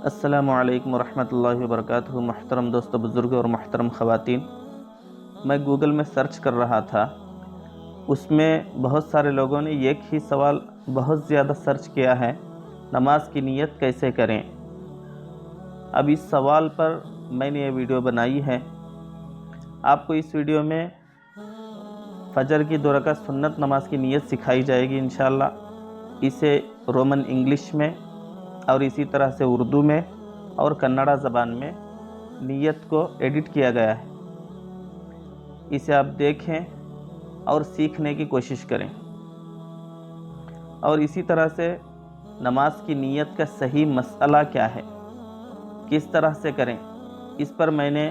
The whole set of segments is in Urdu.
السلام علیکم ورحمۃ اللہ وبرکاتہ۔ محترم دوستو، بزرگ اور محترم خواتین، میں گوگل میں سرچ کر رہا تھا، اس میں بہت سارے لوگوں نے ایک ہی سوال بہت زیادہ سرچ کیا ہے، نماز کی نیت کیسے کریں۔ اب اس سوال پر میں نے یہ ویڈیو بنائی ہے۔ آپ کو اس ویڈیو میں فجر کی 2 رکعت سنت نماز کی نیت سکھائی جائے گی انشاءاللہ۔ اسے رومن انگلش میں اور اسی طرح سے اردو میں اور کنڑا زبان میں نیت کو ایڈٹ کیا گیا ہے۔ اسے آپ دیکھیں اور سیکھنے کی کوشش کریں، اور اسی طرح سے نماز کی نیت کا صحیح مسئلہ کیا ہے، کس طرح سے کریں، اس پر میں نے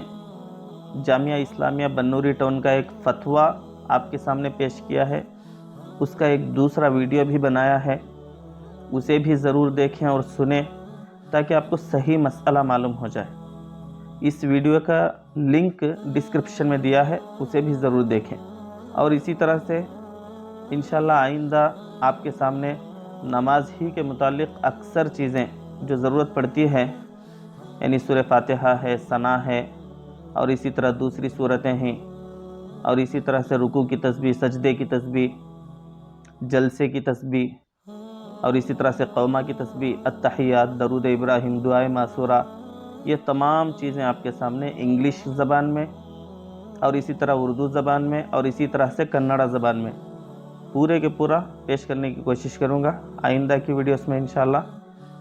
جامعہ اسلامیہ بنوری ٹاؤن کا ایک فتویٰ آپ کے سامنے پیش کیا ہے۔ اس کا ایک دوسرا ویڈیو بھی بنایا ہے، اسے بھی ضرور دیکھیں اور سنیں تاکہ آپ کو صحیح مسئلہ معلوم ہو جائے۔ اس ویڈیو کا لنک ڈسکرپشن میں دیا ہے، اسے بھی ضرور دیکھیں۔ اور اسی طرح سے انشاءاللہ آئندہ آپ کے سامنے نماز ہی کے متعلق اکثر چیزیں جو ضرورت پڑتی ہے، یعنی سورہ فاتحہ ہے، ثنا ہے، اور اسی طرح دوسری صورتیں ہیں، اور اسی طرح سے رکوع کی تسبیح، سجدے کی تسبیح، جلسے کی تسبیح، اور اسی طرح سے قومہ کی تسبیح، التحیات، درود ابراہیم، دعائے ماسورہ، یہ تمام چیزیں آپ کے سامنے انگلش زبان میں اور اسی طرح اردو زبان میں اور اسی طرح سے کنڑا زبان میں پورے کے پورا پیش کرنے کی کوشش کروں گا۔ آئندہ کی ویڈیوز میں انشاءاللہ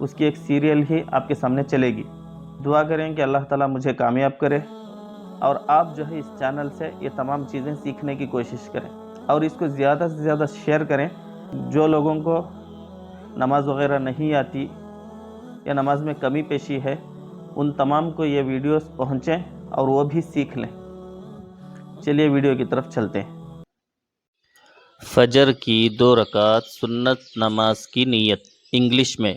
اس کی ایک سیریل ہی آپ کے سامنے چلے گی۔ دعا کریں کہ اللہ تعالیٰ مجھے کامیاب کرے، اور آپ جو ہے اس چینل سے یہ تمام چیزیں سیکھنے کی کوشش کریں، اور اس کو زیادہ سے زیادہ شیئر کریں۔ جو لوگوں کو نماز وغیرہ نہیں آتی یا نماز میں کمی پیشی ہے، ان تمام کو یہ ویڈیوز پہنچیں اور وہ بھی سیکھ لیں۔ چلیے ویڈیو کی طرف چلتے ہیں۔ فجر کی 2 رکعت سنت نماز کی نیت انگلش میں۔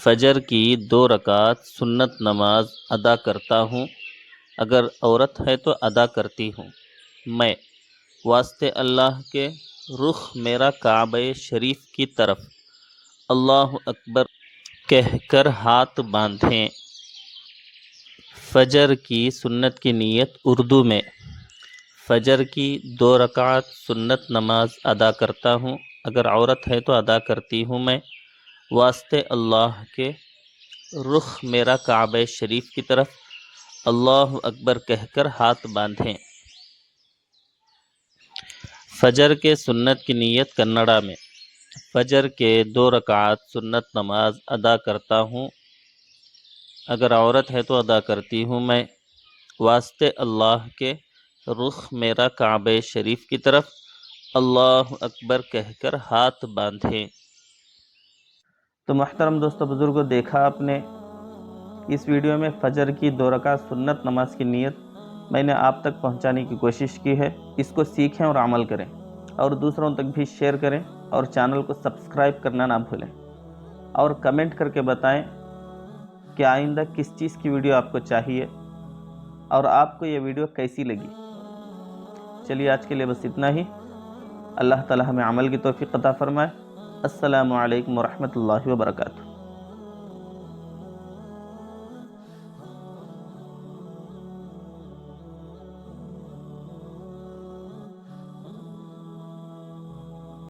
فجر کی 2 رکعت سنت نماز ادا کرتا ہوں، اگر عورت ہے تو ادا کرتی ہوں میں، واسطے اللہ کے رخ میرا کعبہ شریف کی طرف، اللہ اکبر کہہ کر ہاتھ باندھیں۔ فجر کی سنت کی نیت اردو میں۔ فجر کی 2 رکعت سنت نماز ادا کرتا ہوں، اگر عورت ہے تو ادا کرتی ہوں میں، واسطے اللہ کے رخ میرا کعبہ شریف کی طرف، اللہ اکبر کہہ کر ہاتھ باندھیں۔ فجر کے سنت کی نیت کنڑا میں۔ فجر کے 2 رکعت سنت نماز ادا کرتا ہوں، اگر عورت ہے تو ادا کرتی ہوں میں، واسطے اللہ کے رخ میرا کعبہ شریف کی طرف، اللہ اکبر کہہ کر ہاتھ باندھیں۔ تو محترم دوستو، بزرگوں، دیکھا آپ نے اس ویڈیو میں فجر کی 2 رکعت سنت نماز کی نیت میں نے آپ تک پہنچانے کی کوشش کی ہے۔ اس کو سیکھیں اور عمل کریں، اور دوسروں تک بھی شیئر کریں، اور چینل کو سبسکرائب کرنا نہ بھولیں، اور کمنٹ کر کے بتائیں کہ آئندہ کس چیز کی ویڈیو آپ کو چاہیے اور آپ کو یہ ویڈیو کیسی لگی۔ چلیے آج کے لیے بس اتنا ہی۔ اللہ تعالی ہمیں عمل کی توفیق عطا فرمائے۔ السلام علیکم ورحمۃ اللہ وبرکاتہ۔